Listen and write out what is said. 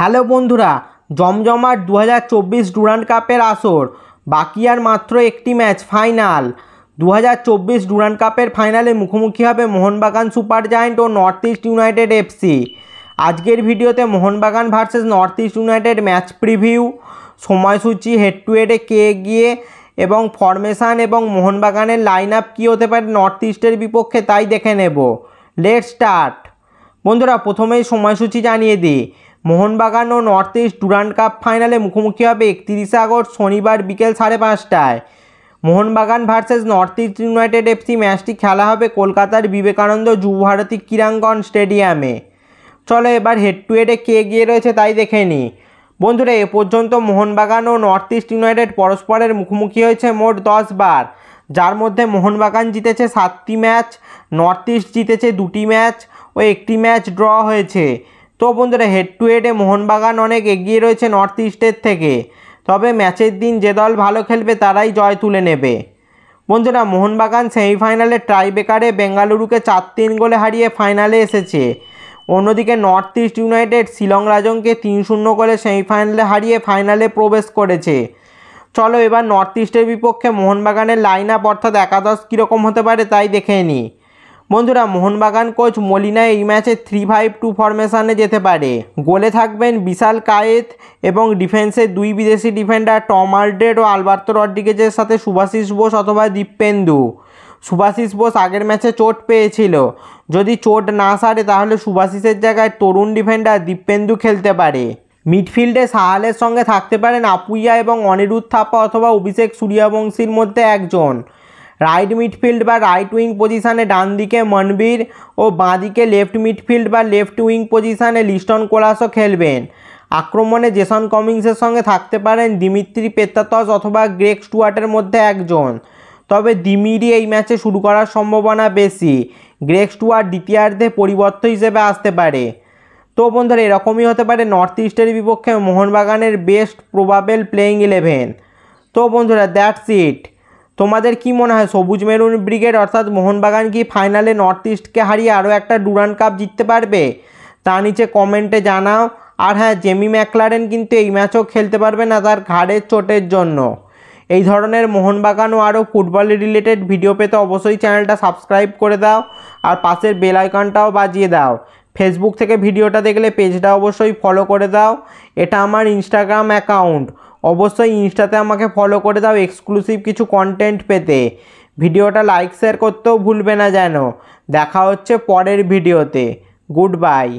Hello বন্ধুরা, জমজমাট 2024 Durand কাপের আসর বাকি আর মাত্র একটি ম্যাচ ফাইনাল। 2024 ডুরান্ড কাপের ফাইনালে মুখোমুখি হবে মোহনবাগান সুপার জায়ান্ট ও নর্থ ইস্ট ইউনাইটেড এফসি। আজকের ভিডিওতে Mohun Bagan versus North East United match preview, সময়সূচি, হেড টু হেডে কে এগিয়ে এবং ফরমেশান এবং মোহনবাগানের লাইন আপ কী হতে পারে নর্থ ইস্টের বিপক্ষে তাই দেখে নেব। Let's start. বন্ধুরা, প্রথমেই সময়সূচি জানিয়ে দিই। মোহনবাগান ও নর্থ ইস্ট ডুরান্ড কাপ ফাইনালে মুখোমুখি হবে 31 আগস্ট শনিবার বিকেল 5:30টায়। Mohun Bagan versus North East United FC ম্যাচটি খেলা হবে কলকাতার বিবেকানন্দ যুবভারতী ক্রীড়াঙ্গন স্টেডিয়ামে। চলো এবার হেড টু হেডে কে এগিয়ে রয়েছে তাই দেখে নিই। বন্ধুরা, এ পর্যন্ত মোহনবাগান ও নর্থ ইস্ট ইউনাইটেড পরস্পরের মুখোমুখি হয়েছে মোট 10 বার, যার মধ্যে মোহনবাগান জিতেছে 7টি ম্যাচ, নর্থ ইস্ট জিতেছে 2টি ম্যাচ ও একটি ম্যাচ ড্র হয়েছে। তো বন্ধুরা, হেড টু হেডে মোহনবাগান অনেক এগিয়ে রয়েছে নর্থ ইস্টের থেকে, তবে ম্যাচের দিন যে দল ভালো খেলবে তারাই জয় তুলে নেবে। বন্ধুরা, মোহনবাগান সেমিফাইনালে টাইব্রেকারে বেঙ্গালুরুকে 4-3 গোলে হারিয়ে ফাইনালে এসেছে। অন্যদিকে নর্থ ইস্ট ইউনাইটেড শিলং রাজংকে 3-0 গোলে সেমিফাইনালে হারিয়ে ফাইনালে প্রবেশ করেছে। চলো এবার নর্থ ইস্টের বিপক্ষে মোহনবাগানের লাইন আপ অর্থাৎ একাদশ কীরকম হতে পারে তাই দেখে নিই। বন্ধুরা, মোহনবাগান কোচ মলিনা এই ম্যাচে 3-5-2 ফরমেশানে যেতে পারে। গোলে থাকবেন বিশাল কায়েত এবং ডিফেন্সে 2 বিদেশি ডিফেন্ডার টম আলড্রেড ও আলবার্তো রড্রিগেজের সাথে শুভাশিস বোস অথবা দীপেন্দু। শুভাশিস বোস আগের ম্যাচে চোট পেয়েছিল, যদি চোট না সারে তাহলে শুভাশিসের জায়গায় তরুণ ডিফেন্ডার দীপেন্দু খেলতে পারে। মিডফিল্ডে সাহালের সঙ্গে থাকতে পারেন আপুইয়া এবং অনিরুদ্ধ থাপা অথবা অভিষেক সূর্যবংশীর মধ্যে একজন। রাইট মিডফিল্ড বা রাইট উইং পজিশানে ডান দিকে মনবীর ও বাঁ দিকে লেফট মিডফিল্ড বা লেফট উইং পজিশানে লিস্টন কোলাসও খেলবেন। আক্রমণে জেসন কমিংসের সঙ্গে থাকতে পারেন দিমিত্রি পেত্রাতস অথবা গ্রেগ স্টুয়ার্টের মধ্যে একজন, তবে দিমিরই এই ম্যাচে শুরু করার সম্ভাবনা বেশি। গ্রেগ স্টুয়ার্ট দ্বিতীয়ার্ধে পরিবর্তন হিসেবে আসতে পারে। তো বন্ধুরা, এরকমই হতে পারে নর্থ ইস্টের বিপক্ষে মোহনবাগানের বেস্ট প্রবাবেল প্লেয়িং 11। তো বন্ধুরা, দ্যাটস ইট। তোমাদের কি মনে হয় সবুজ মেরুন ব্রিগেড অর্থাৎ মোহনবাগান কি ফাইনালে নর্থ ইস্টকে হারিয়ে আরও একটা ডুরান্ড কাপ জিততে পারবে? তা নিচে কমেন্টে জানাও। আর হ্যাঁ, জেমি ম্যাকলারেন কিন্তু এই ম্যাচও খেলতে পারবে না তার ঘাড়ের চোটের জন্য। এই ধরনের মোহনবাগান ও আরও ফুটবল রিলেটেড ভিডিও পেতে অবশ্যই চ্যানেলটা সাবস্ক্রাইব করে দাও আর পাশের বেল আইকনটাও বাজিয়ে দাও। ফেসবুক থেকে ভিডিওটা দেখলে পেজটা অবশ্যই ফলো করে দাও। এটা আমার ইনস্টাগ্রাম অ্যাকাউন্ট, অবশ্যই ইনস্টাতে আমাকে ফলো করে দাও এক্সক্লুসিভ কিছু কন্টেন্ট পেতে। ভিডিওটা লাইক শেয়ার করতেও ভুলবে না যেন। দেখা হচ্ছে পরের ভিডিওতে। Good bye.